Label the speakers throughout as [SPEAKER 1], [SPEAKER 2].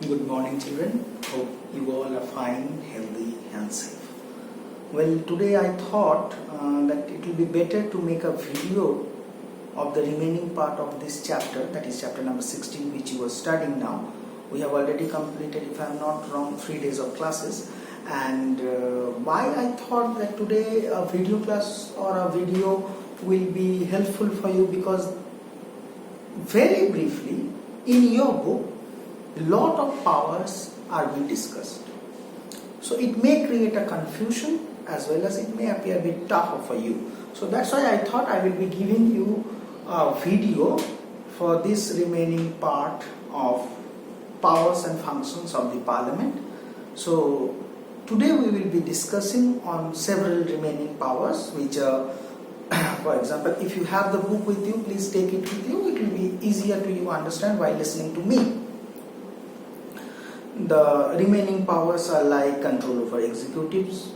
[SPEAKER 1] Good morning, children. Hope you all are fine, healthy and safe. Well, today I thought that it will be better to make a video of the remaining part of this chapter, that is chapter number 16, which you are studying now. We have already completed, if I am not wrong, 3 days of classes. And why I thought that today a video class or a video will be helpful for you, because very briefly in your book lot of powers are being discussed. So it may create a confusion as well as it may appear a bit tougher for you. So that's why I thought I will be giving you a video for this remaining part of powers and functions of the Parliament. So today we will be discussing on several remaining powers which are for example, if you have the book with you, please take it with you. It will be easier to you understand while listening to me. The remaining powers are like control over executives,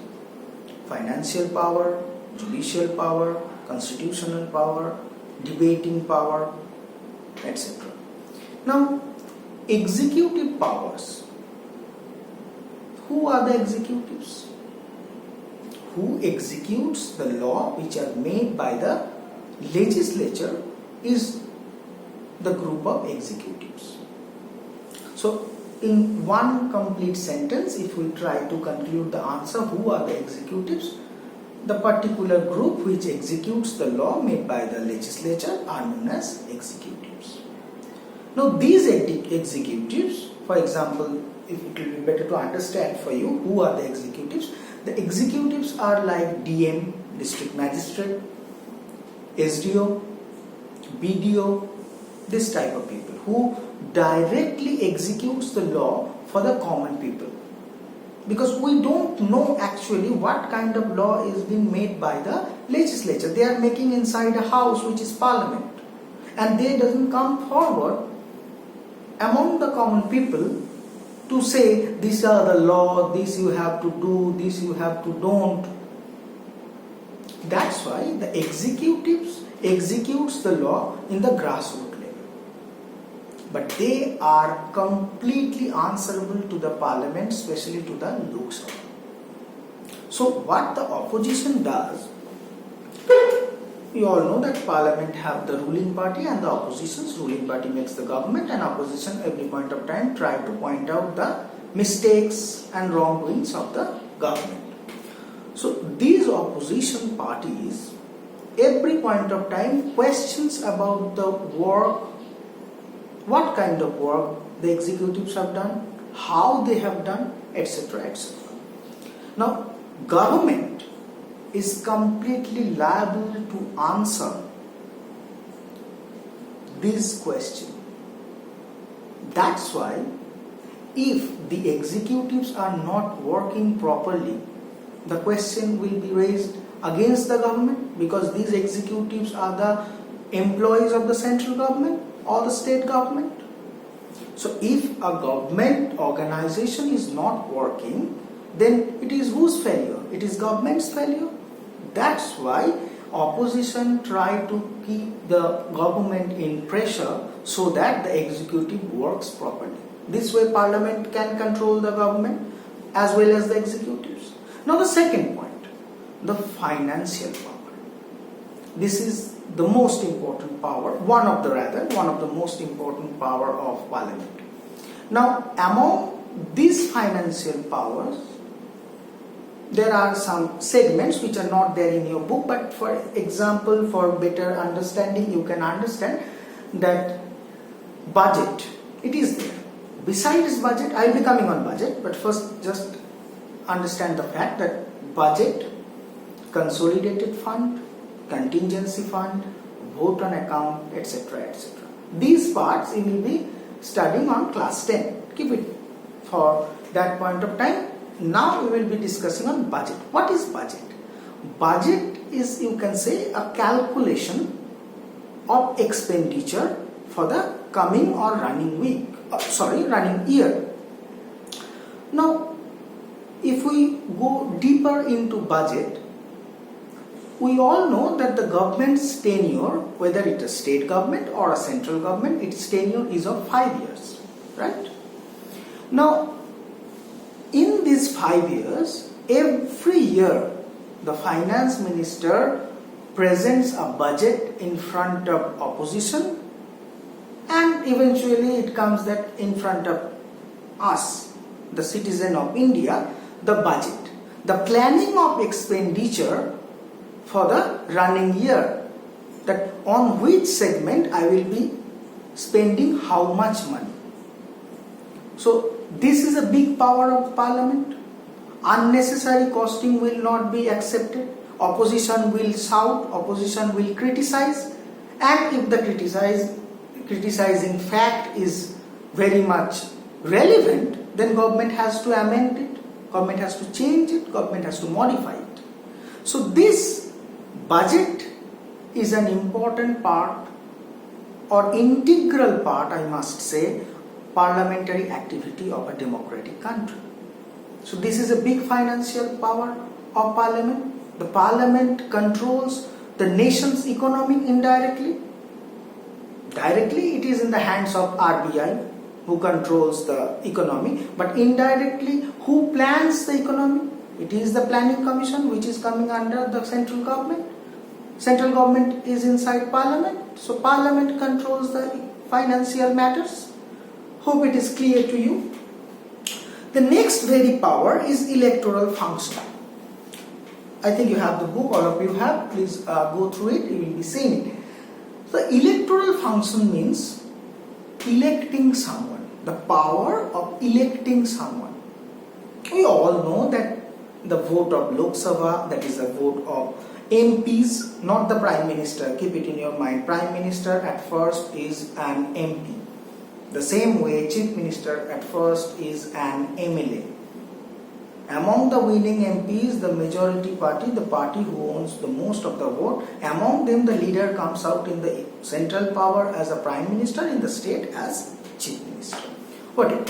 [SPEAKER 1] financial power, judicial power, constitutional power, debating power, etc. Now, executive powers. Who are the executives? Who executes the law which are made by the legislature is the group of executives. So, in one complete sentence, if we try to conclude the answer, who are the executives? The particular group which executes the law made by the legislature are known as executives. Now, these executives, for example, if it will be better to understand for you who are the executives, the executives are like DM, district magistrate, SDO, BDO, this type of people who directly executes the law for the common people. Because we don't know actually what kind of law is being made by the legislature. They are making inside a house which is Parliament, and they doesn't come forward among the common people to say these are the law, this you have to do, this you have to don't. That's why the executives executes the law in the grassroots level. But they are completely answerable to the Parliament, especially to the Lok Sabha. So what the opposition does, you all know that Parliament have the ruling party and the opposition's ruling party makes the government, and opposition every point of time try to point out the mistakes and wrongdoings of the government. So these opposition parties every point of time questions about the work, what kind of work the executives have done, how they have done, etc. etc. Now, government is completely liable to answer this question. That's why if the executives are not working properly, the question will be raised against the government, because these executives are the employees of the central government or the state government. So if a government organization is not working, then it is whose failure? It is government's failure. That's why opposition try to keep the government in pressure so that the executive works properly. This way Parliament can control the government as well as the executives. Now the second point, the financial power. This is the most important power, one of the most important power of Parliament. Now, among these financial powers, there are some segments which are not there in your book, but for example, for better understanding, you can understand that budget, it is there. Besides budget, I will be coming on budget, but first just understand the fact that budget, consolidated fund, contingency fund, vote on account, etc. etc. These parts you will be studying on class 10. Keep it for that point of time. Now we will be discussing on budget. What is budget? Budget is, you can say, a calculation of expenditure for the coming or running running year. Now, if we go deeper into budget, we all know that the government's tenure, whether it is state government or a central government, its tenure is of 5 years, right? Now, in these 5 years, every year the finance minister presents a budget in front of opposition, and eventually it comes that in front of us, the citizen of India, the budget, the planning of expenditure for the running year, that on which segment I will be spending how much money. So this is a big power of Parliament. Unnecessary costing will not be accepted. Opposition will shout, opposition will criticize, and if the criticizing fact is very much relevant, then government has to amend it, government has to change it, government has to modify it. So this budget is an important part or integral part, I must say, parliamentary activity of a democratic country. So this is a big financial power of Parliament. The Parliament controls the nation's economy indirectly. Directly it is in the hands of RBI, who controls the economy, but indirectly who plans the economy? It is the Planning Commission, which is coming under the central government. Central government is inside Parliament, so Parliament controls the financial matters. Hope it is clear to you. The next very power is electoral function. I think you have the book, all of you have. Please go through it, you will be seeing it. The electoral function means electing someone, the power of electing someone. We all know that the vote of Lok Sabha, that is the vote of MPs, not the Prime Minister. Keep it in your mind. Prime Minister at first is an MP. The same way Chief Minister at first is an MLA. Among the winning MPs, the majority party, the party who owns the most of the vote, among them the leader comes out in the central power as a Prime Minister, in the state as Chief Minister. Whatever.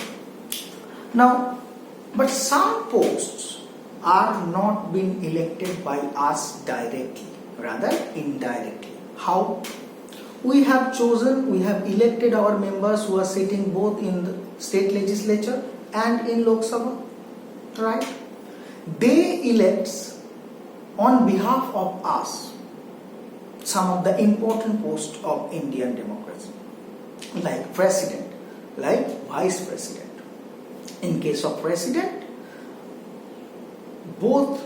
[SPEAKER 1] Now, but some posts are not being elected by us directly, rather indirectly. How? We have elected our members who are sitting both in the state legislature and in Lok Sabha, right? They elect on behalf of us some of the important posts of Indian democracy, like president, like vice president. In case of president, both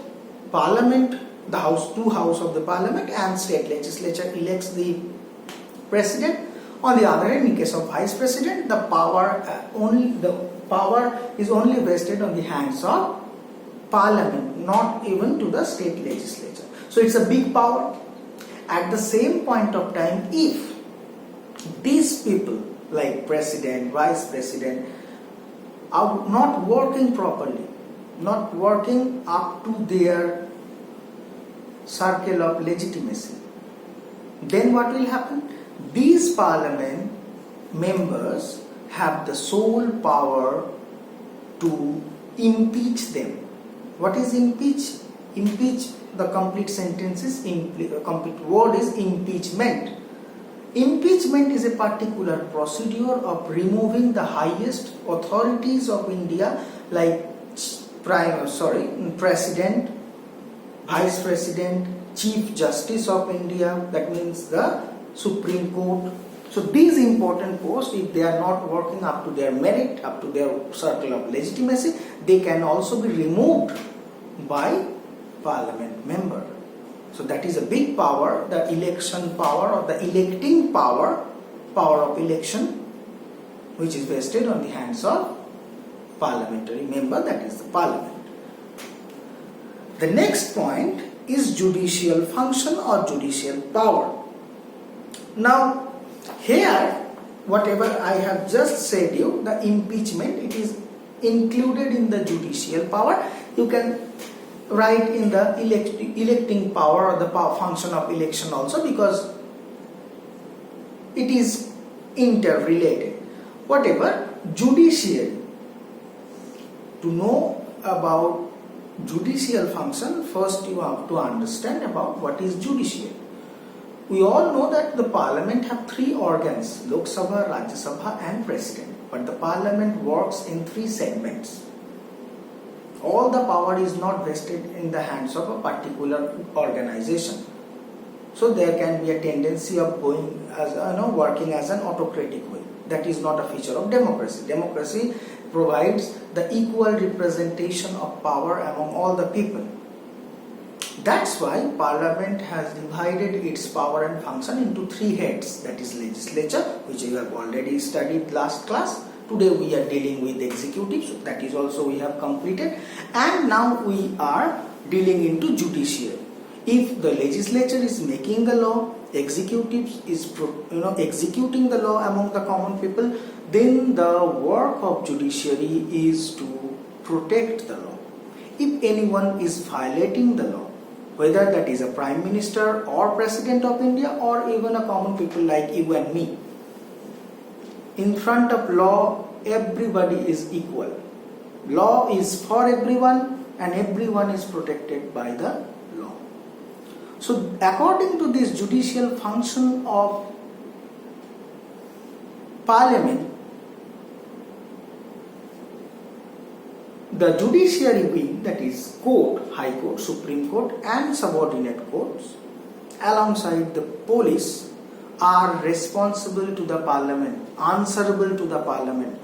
[SPEAKER 1] Parliament, the two houses of the Parliament and state legislature elects the president. On the other hand, in case of vice president, the power is only vested on the hands of Parliament, not even to the state legislature. So it's a big power. At the same point of time, if these people like president, vice president are not working properly, not working up to their circle of legitimacy, then what will happen? These Parliament members have the sole power to impeach them. What is impeach? Impeach, the complete sentence is, complete word is impeachment. Impeachment is a particular procedure of removing the highest authorities of India, like President, Vice President, Chief Justice of India, that means the Supreme Court. So these important posts, if they are not working up to their merit, up to their circle of legitimacy, they can also be removed by Parliament member. So that is a big power, the election power or the electing power of election, which is vested on the hands of parliamentary member, that is the Parliament. The next point is judicial function or judicial power. Now, here, whatever I have just said you, the impeachment, it is included in the judicial power. You can write in the electing power or the function of election also, because it is interrelated. Whatever, judiciary. To know about judicial function, first you have to understand about what is judiciary. We all know that the parliament have three organs: Lok Sabha, Rajya Sabha and President. But the parliament works in three segments. All the power is not vested in the hands of a particular organization. So there can be a tendency of going as working as an autocratic way. That is not a feature of democracy. Democracy provides the equal representation of power among all the people. That's why Parliament has divided its power and function into three heads. That is legislature, which you have already studied last class. Today we are dealing with executive, so that is also we have completed. And now we are dealing into judiciary. If the legislature is making the law, executive is executing the law among the common people, then the work of judiciary is to protect the law. If anyone is violating the law, whether that is a Prime Minister or President of India or even a common people like you and me, in front of law, everybody is equal. Law is for everyone and everyone is protected by the law. So according to this judicial function of Parliament, the judiciary wing, that is court, High Court, Supreme Court and subordinate courts, alongside the police, are responsible to the Parliament, answerable to the Parliament.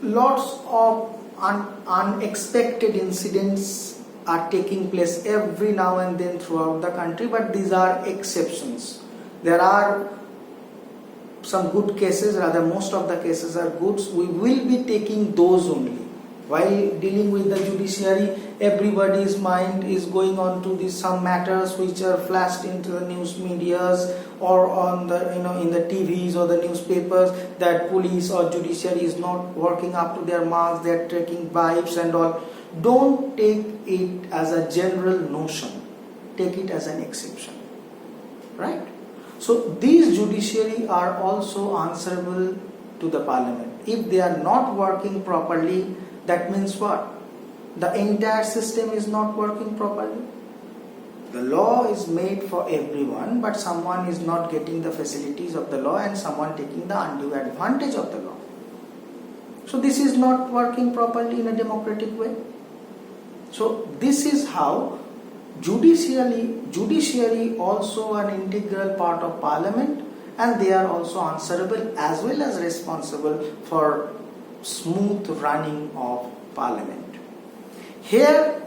[SPEAKER 1] Lots of unexpected incidents are taking place every now and then throughout the country, but these are exceptions. There are some good cases, rather most of the cases are good. We will be taking those only. While dealing with the judiciary, everybody's mind is going on to some matters which are flashed into the news medias or on the in the TVs or the newspapers, that police or judiciary is not working up to their marks, they are taking bribes and all. Don't take it as a general notion. Take it as an exception. Right? So these judiciary are also answerable to the Parliament. If they are not working properly, that means what? The entire system is not working properly. The law is made for everyone, but someone is not getting the facilities of the law and someone taking the undue advantage of the law. So this is not working properly in a democratic way. So this is how judiciary also an integral part of Parliament, and they are also answerable as well as responsible for smooth running of Parliament. Here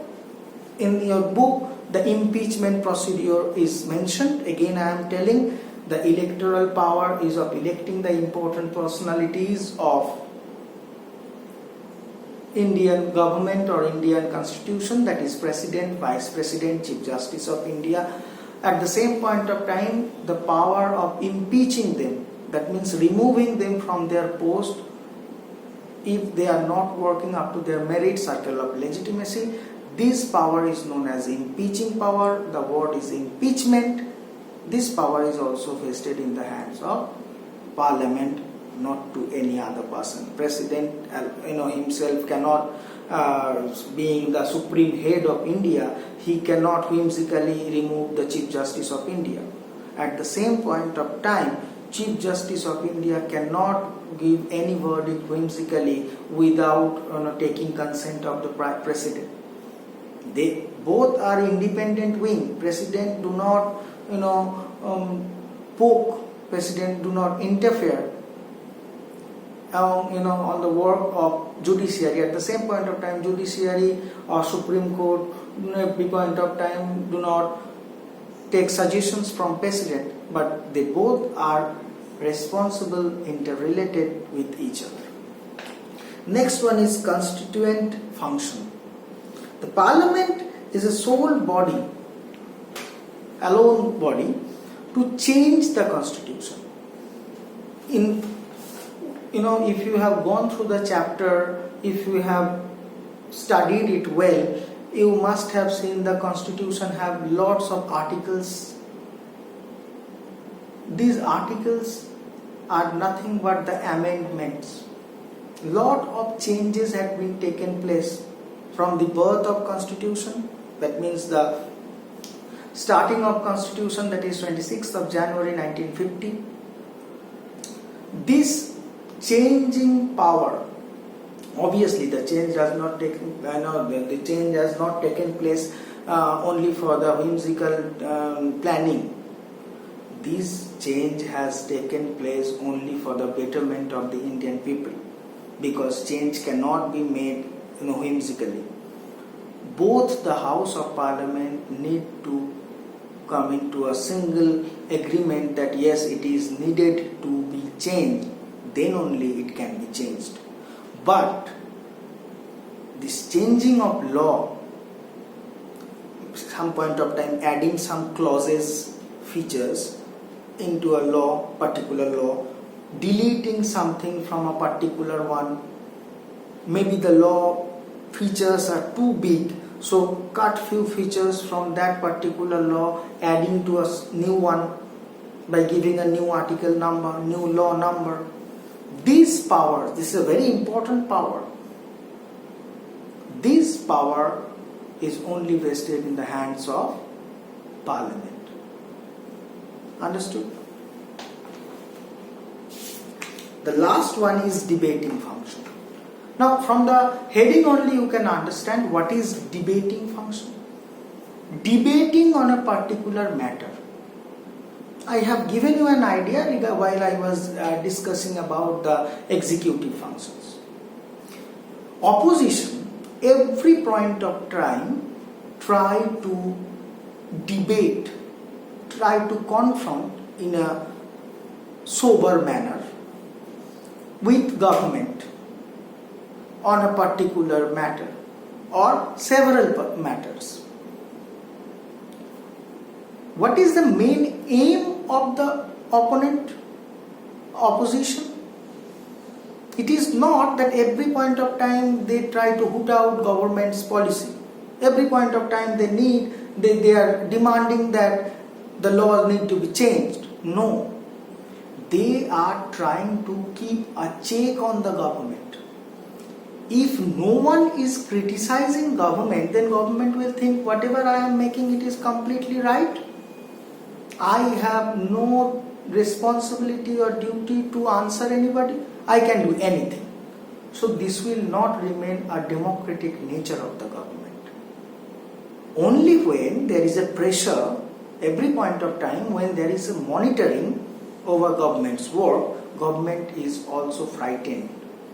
[SPEAKER 1] in your book, the impeachment procedure is mentioned. Again, I am telling, the electoral power is of electing the important personalities of Indian government or Indian constitution, that is President, Vice President, Chief Justice of India. At the same point of time, the power of impeaching them, that means removing them from their post if they are not working up to their merit circle of legitimacy. This power is known as impeaching power. The word is impeachment. This power is also vested in the hands of Parliament, not to any other person. President himself cannot, being the supreme head of India, he cannot whimsically remove the Chief Justice of India. At the same point of time, Chief Justice of India cannot give any verdict whimsically without taking consent of the President. They both are independent wing. President do not poke. President do not interfere on the work of judiciary. At the same point of time, judiciary or Supreme Court every point of time do not take suggestions from President, but they both are responsible, interrelated with each other. Next one is constituent function. The Parliament is a sole body, alone body, to change the constitution. If you have gone through the chapter, if you have studied it well, you must have seen the constitution have lots of articles. These articles are nothing but the amendments. Lot of changes have been taken place from the birth of constitution. That means the starting of constitution, that is 26th of January 1950. This changing power, obviously the change has not taken, the change has not taken place only for the whimsical planning. This change has taken place only for the betterment of the Indian people, because change cannot be made whimsically. Both the House of Parliament need to come into a single agreement that yes, it is needed to be changed, then only it can be changed. But this changing of law, some point of time adding some clauses, features into a law, particular law, deleting something from a particular one, maybe the law features are too big, so cut few features from that particular law, adding to a new one by giving a new article number, new law number. This power, this is a very important power. This power is only vested in the hands of Parliament. Understood? The last one is debating function. Now, from the heading only you can understand what is debating function. Debating on a particular matter. I have given you an idea while I was discussing about the executive functions. Opposition, every point of time, try to debate, try to confront in a sober manner with government on a particular matter or several matters. What is the main aim of the opposition? It is not that every point of time they try to hoot out government's policy. Every point of time they are demanding that the laws need to be changed. No. They are trying to keep a check on the government. If no one is criticizing government, then government will think whatever I am making, it is completely right. I have no responsibility or duty to answer anybody. I can do anything. So this will not remain a democratic nature of the government. Only when there is a pressure, every point of time, when there is a monitoring over government's work, government is also frightened.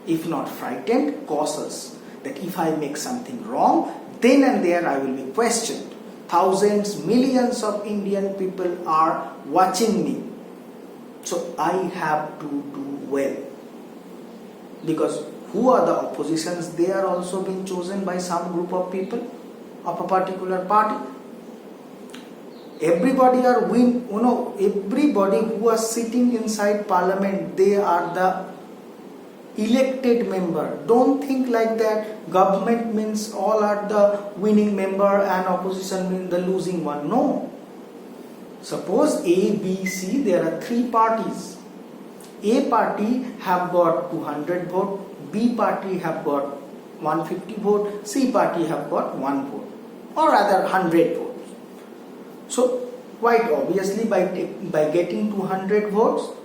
[SPEAKER 1] If not frightened, cautious, that if I make something wrong, then and there I will be questioned. Thousands, millions of Indian people are watching me. So I have to do well. Because who are the oppositions? They are also being chosen by some group of people of a particular party. Everybody everybody who are sitting inside Parliament, they are the elected member. Don't think like that. Government means all are the winning member and opposition means the losing one. No. Suppose A, B, C, there are three parties. A party have got 200 votes, B party have got 150 votes, C party have got 1 vote, or rather 100 votes. So quite obviously by getting 200 votes,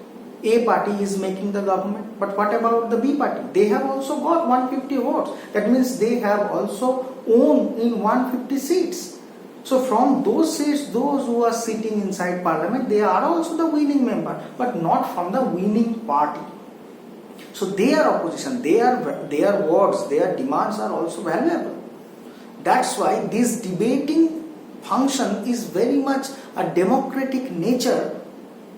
[SPEAKER 1] A party is making the government. But what about the B party? They have also got 150 votes. That means they have also owned in 150 seats. So from those seats, those who are sitting inside Parliament, they are also the winning member, but not from the winning party. So their opposition, their words, their demands are also valuable. That's why this debating function is very much a democratic nature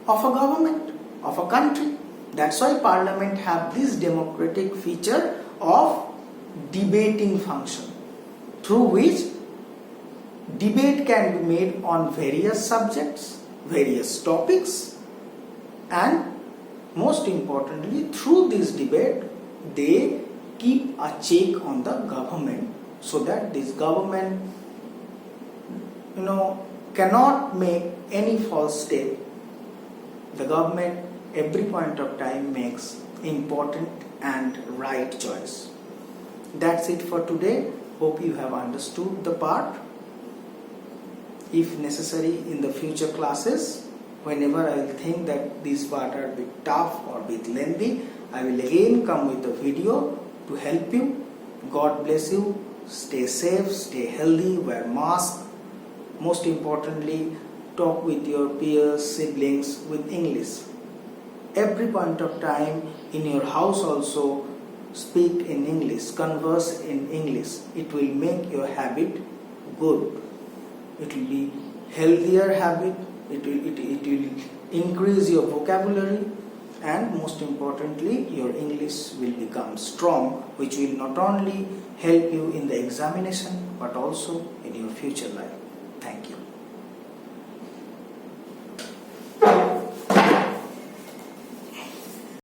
[SPEAKER 1] of a government, of a country. That's why Parliament have this democratic feature of debating function, through which debate can be made on various subjects, various topics, and most importantly, through this debate, they keep a check on the government, so that this government cannot make any false step. The government every point of time makes important and right choice. That's it for today. Hope you have understood the part. If necessary in the future classes, whenever I will think that these parts are a bit tough or a bit lengthy, I will again come with a video to help you. God bless you. Stay safe, stay healthy, wear mask. Most importantly, talk with your peers, siblings with English. Every point of time in your house also speak in English, converse in English. It will make your habit good. It will be healthier habit. It will increase your vocabulary, and most importantly your English will become strong, which will not only help you in the examination but also in your future life. Thank you.